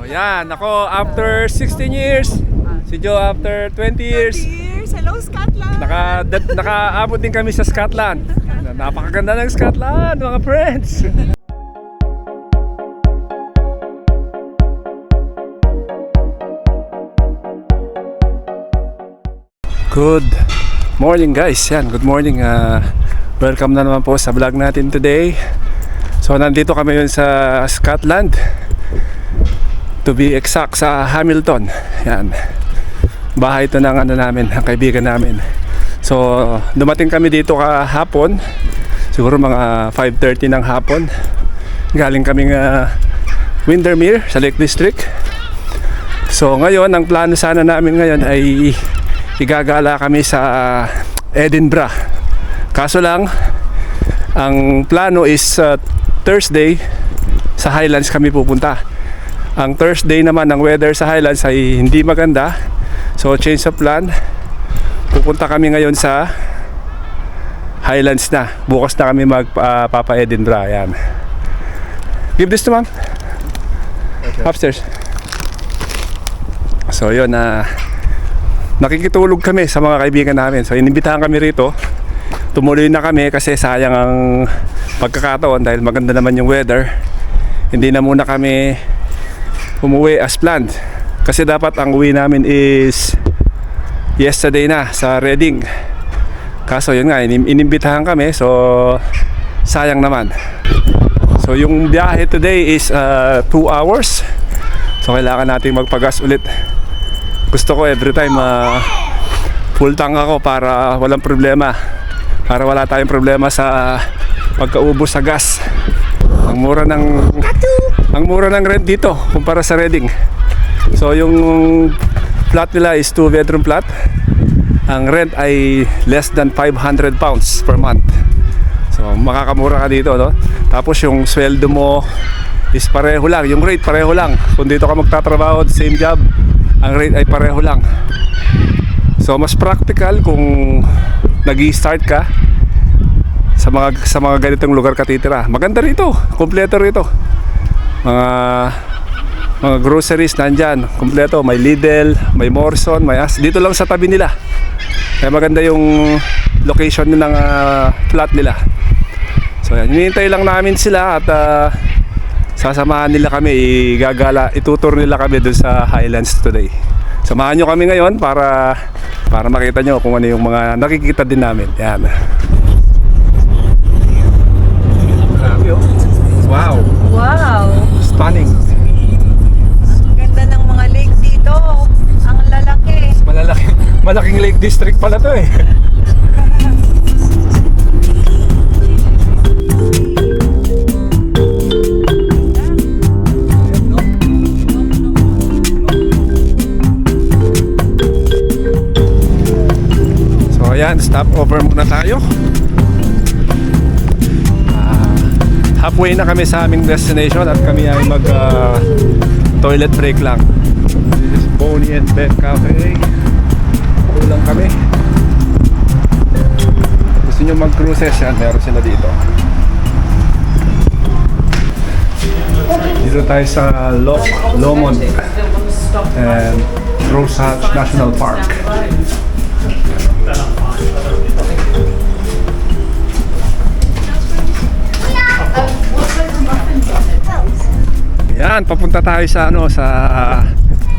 Yan, ako after 16 years. Si Joe after 20 years. 20 years. Hello, Scotland. Nakaabot din kami sa Scotland. Napakaganda ng Scotland, mga friends. Good morning guys. Yan, good morning. Welcome na naman po sa vlog natin today. So nandito kami yun sa Scotland. To be exact, sa Hamilton. Yan. Bahay ito ng namin, ng kaibigan namin. So dumating kami dito kahapon. Siguro mga 5:30 ng hapon. Galing kaming Windermere sa Lake District. So ngayon, ang plano sana namin ngayon ay igagala kami sa Edinburgh. Kaso lang, ang plano is Thursday sa Highlands kami pupunta. Ang Thursday naman, ang weather sa Highlands ay hindi maganda. So change of plan. Pupunta kami ngayon sa Highlands na. Bukas na kami magpapa Edinburgh. Yan. Give this to ma'am. Okay. Upstairs. So yun, nakikitulog kami sa mga kaibigan namin. So inimbitahan kami rito. Tumuloy na kami kasi sayang ang pagkakataon dahil maganda naman yung weather. Hindi na muna kami umuwi as planned. Kasi dapat ang uwi namin is yesterday na sa Reading. Kaso yun nga, inimbitahan kami. So sayang naman. So yung biyahe today is 2 hours. So kailangan natin magpagas ulit. Gusto ko every time full tank ako para walang problema. Para wala tayong problema sa pagkaubos sa gas. Ang mura ng rent dito kumpara sa Reading. So yung flat nila is 2 bedroom flat. Ang rent ay less than 500 pounds per month. So makakamura ka dito, no? Tapos yung sweldo mo is pareho lang, yung rate pareho lang. Kung dito ka magtatrabaho, same job, ang rate ay pareho lang. So mas practical kung nag-i-start ka sa mga ganitong lugar ka titira. Maganda rito, kompleto rito. Mga groceries nandyan, kompleto. May Lidl, may Morrison, may dito lang sa tabi nila. Kaya maganda yung location ng flat nila. So yan, hinihintay lang namin sila at sasamahan nila kami, itutur nila kami dun sa Highlands today. Samahan nyo kami ngayon para makita nyo kung ano yung mga nakikita din namin. Yan. Wow. Wow. Stunning. Ang ganda ng mga lake dito. Ang lalaki. Malaking Lake District pala to eh. So ayan, stop over muna tayo. Halfway na kami sa aming destination at kami ay mag toilet break lang. This is Bonnie and Bed Cafe. Kulang kami. Gusto nyo mag-cruises yan, meron sila dito. Dito tayo sa Loch Lomond and Rose Hatch National Park. Yan, papunta tayo sa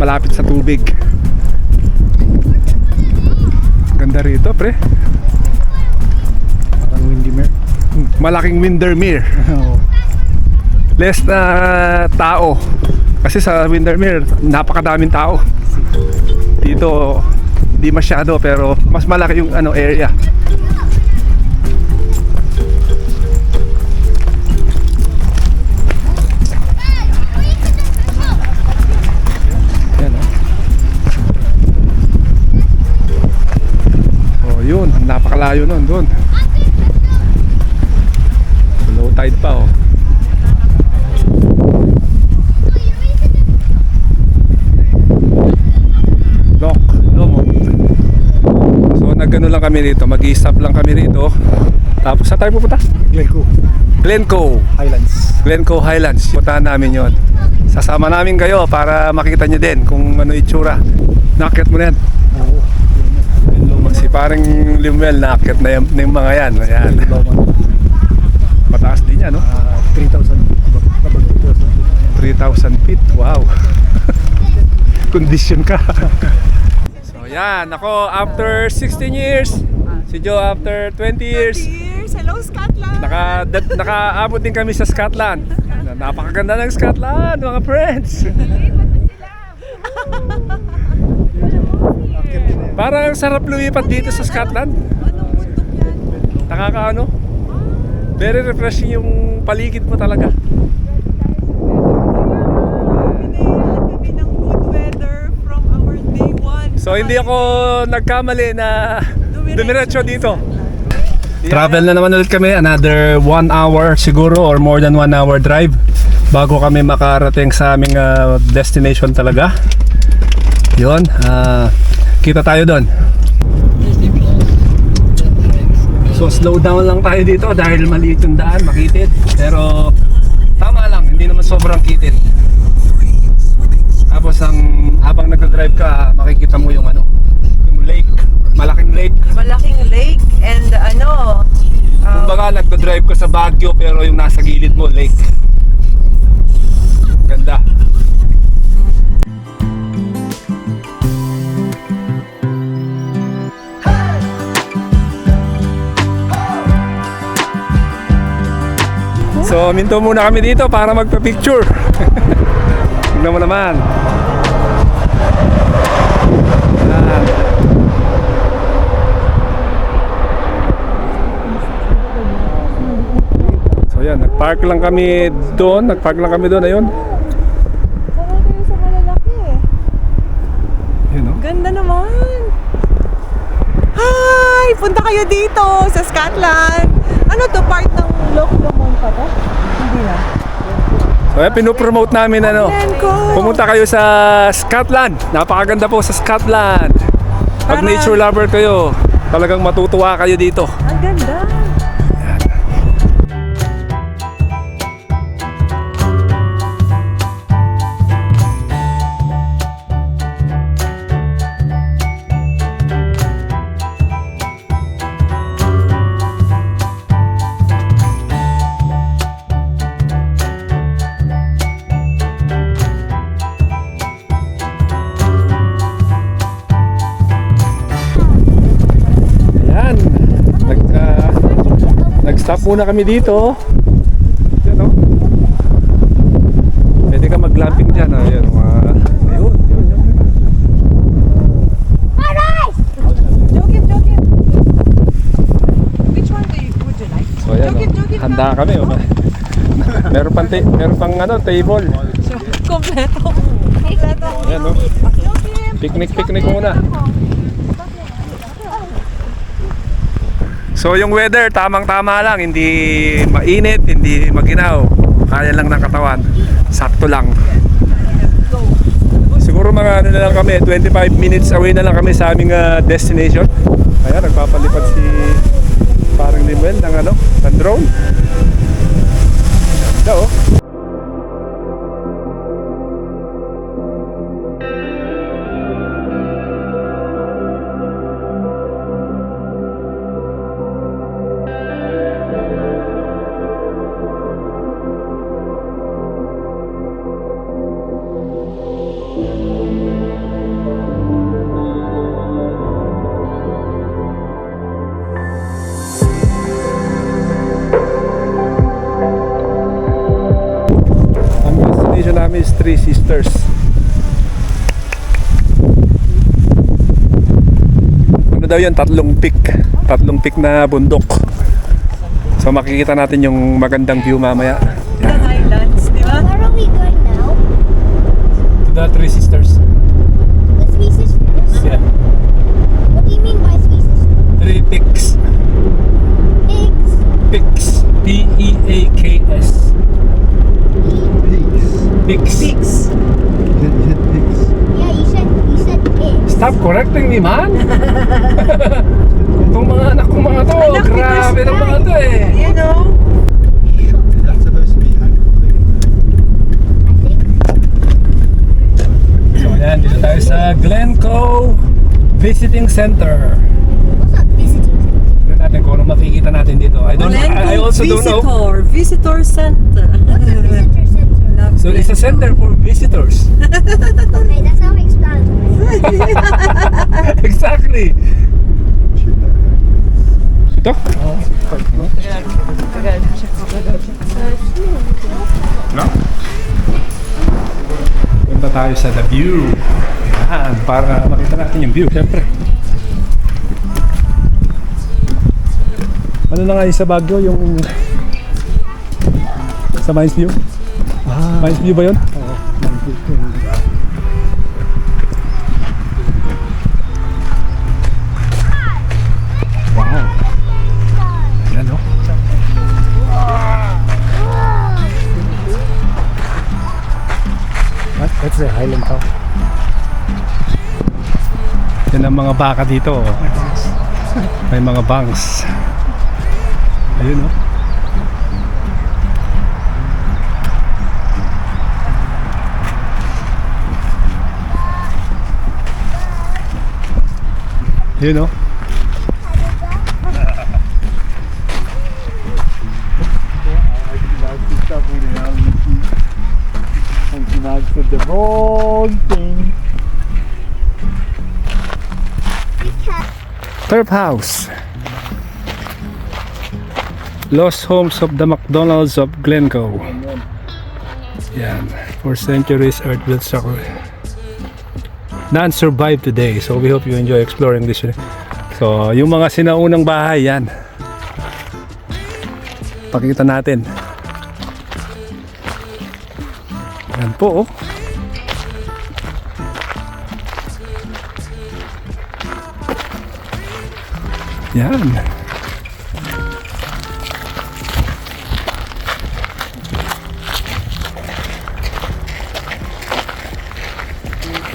malapit sa tubig. Ganda rito, pre. Parang Windermere. Malaking Windermere. Less na tao. Kasi sa Windermere, napakadaming tao. Dito, di masyado pero mas malaki yung area. Yun, napakalayo nun doon. Low tide pa oh. Loch Lomond. So nagano lang kami rito, mag-i-stop lang kami rito. Tapos saan tayo pupunta? Glencoe Highlands. Puntahan namin yon. Sasama namin kayo para makita nyo din kung ano itsura. Nakit mo na yan. Oo. Si parang Limuel, nakit na yung mga yan. Ayan. Mataas din yan, no? 3,000. Abag 3,000. 3,000 feet. Wow. Condition ka. So yan, ako after 16 years. Si Joe after 20 years. Hello, Scotland! Nakaabot din kami sa Scotland. Napakaganda ng Scotland, mga friends. Parang sarap lumipat dito sa Scotland. Anong bundok yan? Nakakaano? Very refreshing yung paligid mo talaga. Pinayaan kami ng good weather from our day one. So hindi ako nagkamali na dumiretso dito. Travel na naman ulit kami, another 1 hour siguro or more than 1 hour drive bago kami makarating sa aming destination talaga. Yun, kita tayo doon. So slow down lang tayo dito dahil maliit yung daan, makitid. Pero tama lang, hindi naman sobrang kitid. Tapos habang nagdadrive ka, makikita mo yung yung lake, malaking lake. Malaking lake and Kumbaga nagdadrive ka sa Baguio pero yung nasa gilid mo, lake. Ganda. So, minto muna kami dito para magpa-picture. Tignan mo naman. Yan. So yan, nagpark lang kami doon. Ayun. Sarap kayo sa malalaki. Yun, no? Ganda naman. Hi! Punta kayo dito sa Scotland. Ano to? Part ng Loch Lomond pa to? Hindi na. So yan, pinopromote namin Glencoe. pumunta kayo sa Scotland. Napakaganda po sa Scotland. Pag Para- nature lover kayo, talagang matutuwa kayo dito. Ang ganda. Ayan. Nag-stop muna kami dito. Yan, oh. Pwede ka mag-glamping dyan. Ayan, ayun. Jokin. Which one would you like? So ayan, Jokin handa kami. Meron pang table. Kompleto. Ayan, oh. Picnic muna. So yung weather, tamang-tama lang. Hindi mainit, hindi maginaw. Kaya lang ng katawan. Sakto lang. Siguro mga na lang kami, 25 minutes away na lang kami sa aming destination. Ayan, nagpapalipad si parang Limuel ng drone. Ganda, oh. Namin is Three Sisters. Ano daw yan? Tatlong peak na bundok. So makikita natin yung magandang view mamaya. Ilang islands, di ba? Where are we going now? To the Three Sisters. The Three Sisters? Yeah. What do you mean by Three Sisters? Three peaks. Pigs? Peaks. P-E-A-K-S. Peaks. Peaks. Yeah, you said pigs. Stop correcting me, man! Itong mga anak kong mga to, Anak ni grabe Pascal. ng mga to eh. You know? Yan, dito tayo sa Glencoe Visiting Center. What's up, visiting? Tignan natin kung ano makikita natin dito. I also don't know. Visitor Center. What's a visitor center? So it's a center for visitors. Okay, that's how we explain. Exactly. Ito? No? Punta tayo sa The View. Yan, para makita natin yung view, syempre. Ano na nga yung sa Baguio, yung sa Mines View? Mines View ba yun? Oo. Wow. Yan, no? That's the Highland Town. Yan ang mga baka dito. Oh. May mga banks. Ayun, no? Yun, no? For the wrong thing. Turf House. Lost Homes of the McDonald's of Glencoe. Yan. For centuries, earth-built structure. None survive today. So we hope you enjoy exploring this. So yung mga sinaunang bahay, yan. Pakita natin. Yan po, oh. Yan.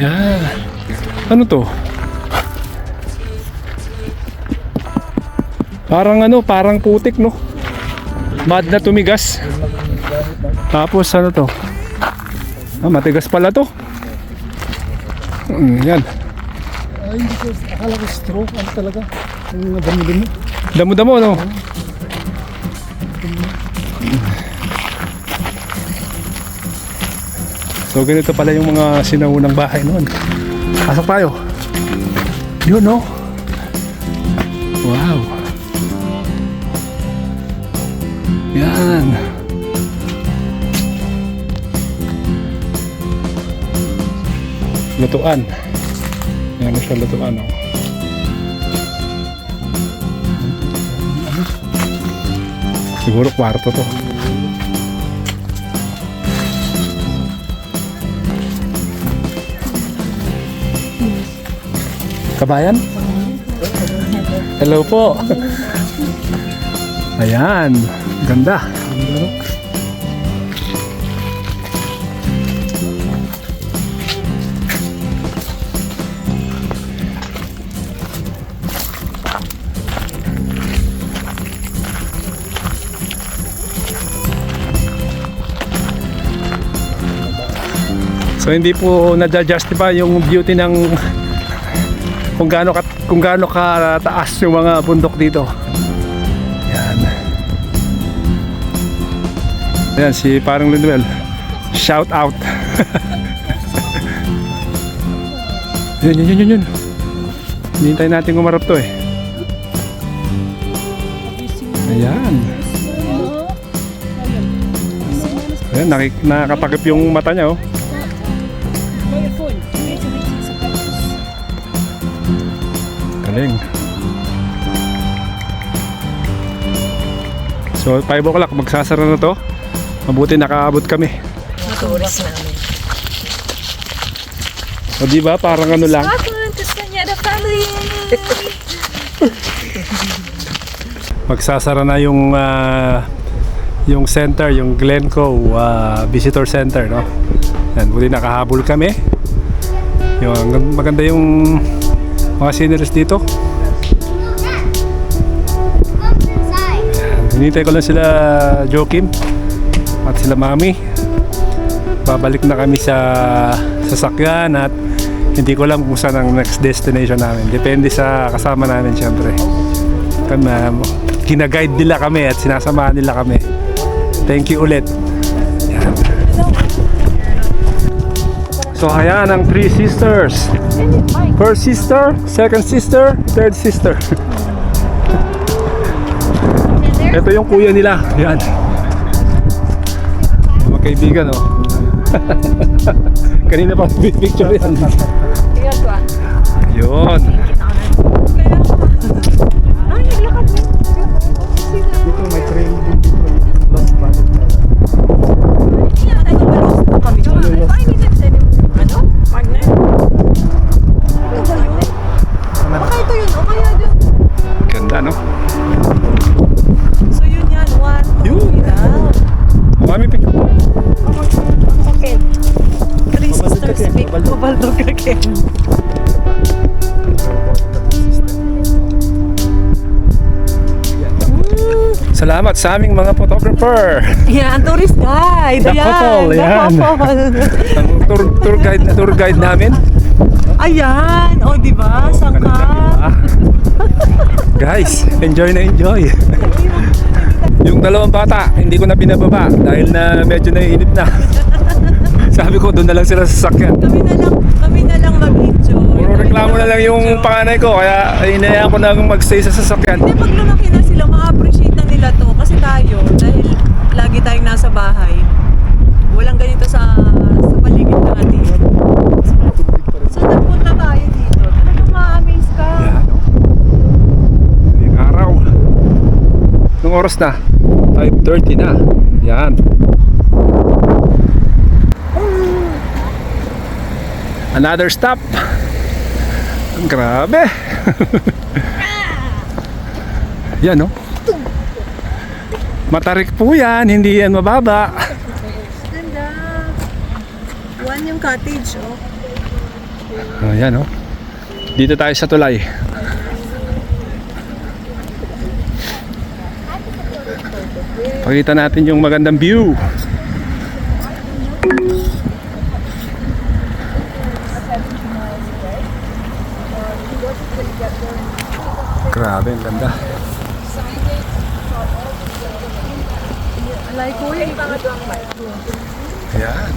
Yan. Ano to? Parang ano, parang putik, no? Mad na tumigas. Tapos ano to? Matigas pala to. Yan. Ay, hindi ko, akala ko straw. Ano talaga? Yung damo-damo. Damo-damo, no? So ganito pala yung mga sinaunang bahay noon. Pasok tayo. Yun, no? Wow. Yan. Lutuan. Yan siya lutuan, no? Siguro kwarto to. Kabayan? Hello po. Ayan, ganda. So hindi po na-justify yung beauty ng kung gaano ka taas yung mga bundok dito. Yan. Yan si Parang Linuel. Shout out. Yun. Hinihintay natin kumarap to eh. Ayan. Ayan, nakatakip yung mata niya, oh. Galing. So 5 o'clock magsasara na to. Mabuti nakaabot kami. Oras namin. O diba parang ano lang. Scotland, Castañeda family! Magsasara na yung center, yung Glencoe Visitor Center, no? Yan, buti nakahabol kami. Yung maganda yung mga sceneries dito. Hinintay ko lang sila Joakim at sila Mami. Babalik na kami sa sasakyan at Hindi ko alam kung saan ang next destination namin. Depende sa kasama namin syempre. Kina-guide nila kami at sinasamahan nila kami. Thank you ulit. Yan. So ayan ang three sisters. First sister, second sister, third sister. Ito yung kuya nila. Yan. Magkaibigan oh. Kanina pa picture yan. Yun. Ay, naglakad na. Dito may trail din dito. Lost Valley. Magnet? Baka ito yun, o kaya dun. Ganda no? So yun yan, 1, 2, Yun. 3 daw. Mami picture. Okay. Three sisters speak Mabaldog again. Salamat sa aming mga photographer. Yan, tourist guide. The couple, yan. Ang tour guide namin. Ayan, o diba? Sangka. Guys, enjoy na enjoy. Yung dalawang bata, hindi ko na binababa dahil na medyo naiinip na. Sabi ko, doon na lang sila sa sasakyan. Kami na lang mag-enjoy. Puro reklamo na lang yung panganay ko, kaya inayaan ko na mag-stay sa sasakyan. Hindi, pag lumaki na sila, ma-appreciate na nila to. Kasi tayo, dahil lagi tayong nasa bahay, walang ganito sa paligid natin. So, nagpunta tayo dito. Talagang ma-amaze ka. Yan, no? Yung araw. Nung oras na? 5:30 na. Yan. Another stop. Grabe. Yan, no? Matarik po yan, hindi yan mababa. Ganda. One yung cottage, oh. Ayan, no? Dito tayo sa tulay. Pakita natin yung magandang view. Grabe, ang ganda. Alay ko yun. Ayan.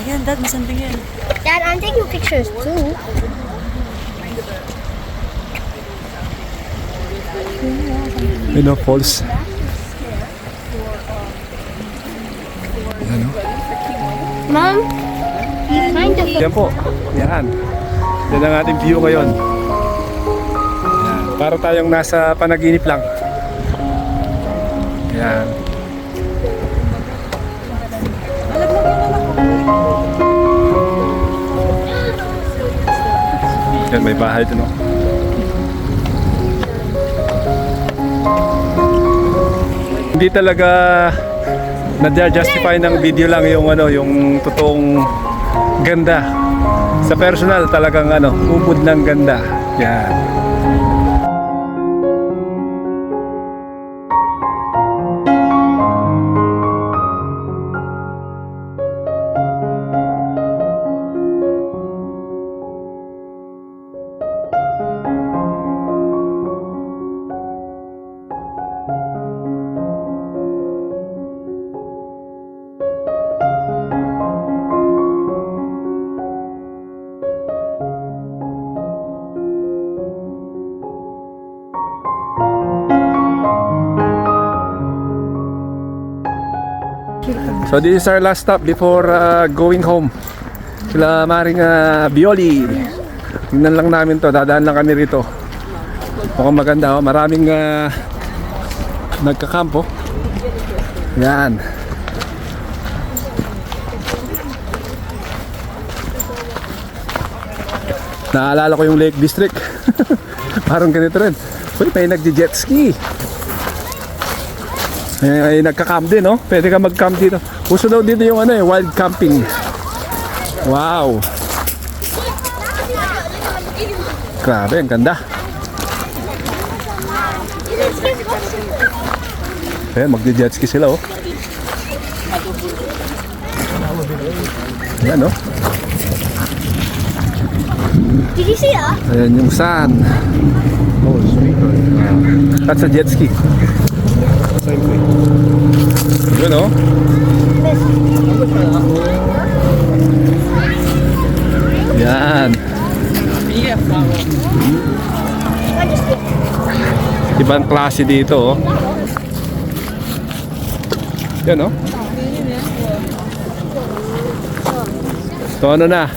Ayan, Dad, masanding yan. Dad, I'm taking pictures too. You know, falls. Ayan, no? Mom, find the Yan po. Yan. Yan ang ating view ngayon. Yan. Para tayong nasa panaginip lang. Yan. Yan, may bahay dun, oh. Hindi talaga na-justify ng video lang yung yung totoong ganda. Sa personal talagang ubod ng ganda. Yan. So this is our last stop before going home. Sila Maring Bioli. Tingnan lang namin to, dadaan lang kami rito. Mukhang maganda, oh. Maraming nagkakampo. Yan. Naalala ko yung Lake District. Parang ganito rin. Uy, may nagji-jet ski. Ay nagka-camp din, no? Pwede ka mag-camp dito. Uso daw dito yung wild camping. Wow. Grabe, ang ganda. Ayan, magdi-jet ski sila, oh. Ayan, no? Did you see that? Ayan yung sun. Oh, sweet. That's a jet ski. Same thing. Yun oh. Yan. Ibang klase dito oh. Yan oh. So ano na?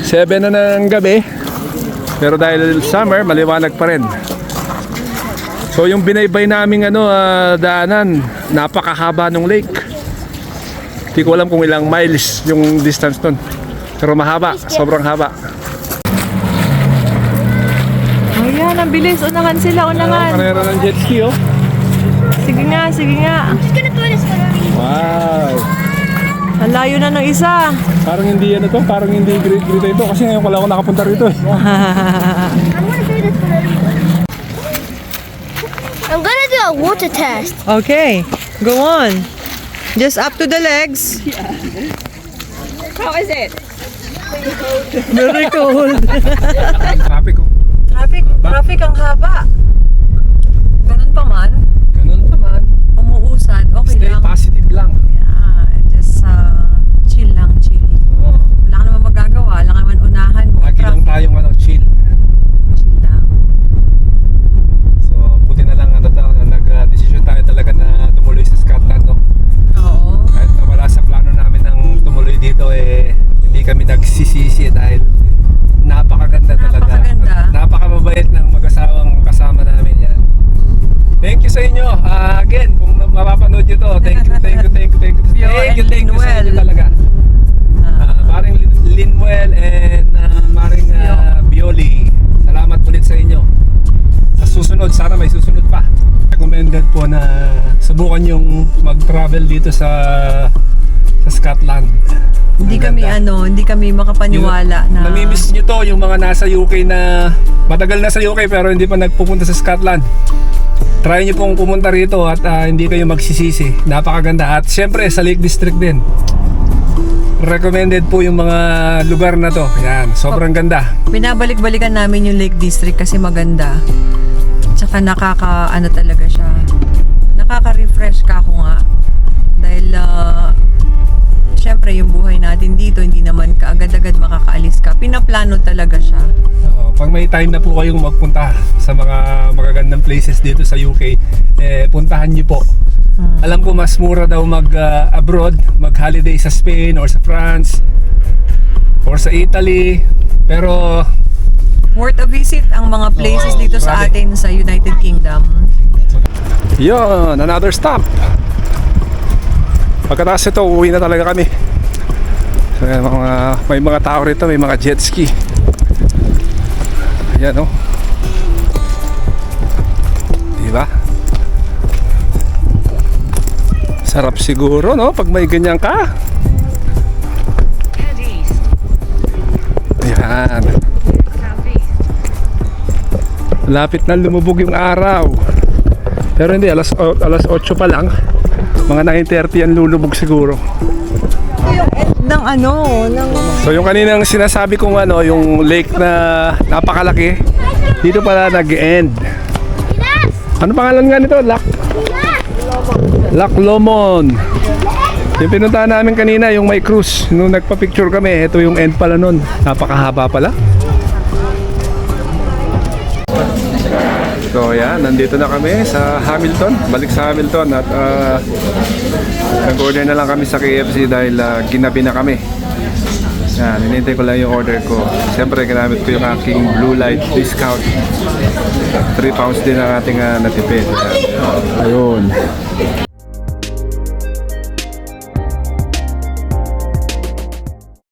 7 na ng gabi. Pero dahil summer, maliwanag pa rin. So yung binaybay naming daanan, napakahaba ng lake. Hindi ko alam kung ilang miles yung distance nun. Pero mahaba, sobrang haba. Ayan, ang bilis. Unahan sila, unahan. Karera ng jet ski oh. Sige nga, sige nga. Just gonna throw this one. Wow. Ang layo na ng isa. Parang hindi parang hindi grito ito kasi ngayon wala ako nakapunta rito eh. I'm gonna do a water test. Okay, go on. Just up to the legs. How is it? Very cold. Traffic oh. Traffic ang haba. Ganun pa man. Ganun naman. Umuusad, okay Stay lang. positive lang. Yeah, just chill lang, chill. Oh. Wala ka naman magagawa, wala ka naman unahan mo. Lagi lang tayong chill. Chill lang. So, buti na lang nag-decision tayo talaga na tumuloy sa Scotland, no? Oo. Kahit na wala sa plano namin ng tumuloy dito, hindi kami nagsisisi dahil napakaganda talaga. Napakaganda. At napakababait ng mag-asawang kasama namin yan. Thank you sa inyo. Again, kung mapapanood nyo to, thank you. Thank you sa inyo talaga. Maring Linwell and Maring Bioli. Salamat ulit sa inyo. Sa susunod, sana may susunod pa. Recommended po na subukan yung mag-travel dito sa Scotland. Hindi kami makapaniwala na Namimiss nyo to, yung mga nasa UK na matagal na sa UK pero hindi pa nagpupunta sa Scotland. Try nyo pong pumunta rito at hindi kayo magsisisi. Napakaganda at syempre sa Lake District din. Recommended po yung mga lugar na to. Yan, sobrang ganda. binabalik-balikan namin yung Lake District kasi maganda. Tsaka talaga siya. Nakaka-refresh ka ako nga. Dahil syempre yung buhay natin dito hindi naman kaagad-agad makakaalis ka. Pinaplano talaga siya. Pag may time na po kayong magpunta sa mga magagandang places dito sa UK, puntahan nyo po. Alam ko mas mura daw mag-abroad, mag-holiday sa Spain or sa France or sa Italy. Pero Worth a visit ang mga places dito sa grabe. atin sa United Kingdom. yun, another stop. Pagkatapos ito, uuwi na talaga kami. So, may mga tao rito, may mga jet ski. Ayan oh. Diba? Sarap siguro no pag may ganyan ka. Ayan. Lapit na lumubog yung araw. Pero hindi, alas 8 pa lang. Mga 9:30 yan lulubog siguro. So yung kaninang sinasabi kong yung lake na napakalaki, dito pala nag-end. Ano pangalan nga nito? Loch Lomond. Yung pinuntahan namin kanina, yung may cruise. Nung nagpa-picture kami, ito yung end pala nun. Napakahaba pala. So yan, nandito na kami sa Hamilton. Balik sa Hamilton at nag-order na lang kami sa KFC dahil ginabi na kami. Yan, hinintay ko lang yung order ko. Siyempre, ginamit ko yung aking blue light discount. 3 pounds din ang ating natipid. Ayun.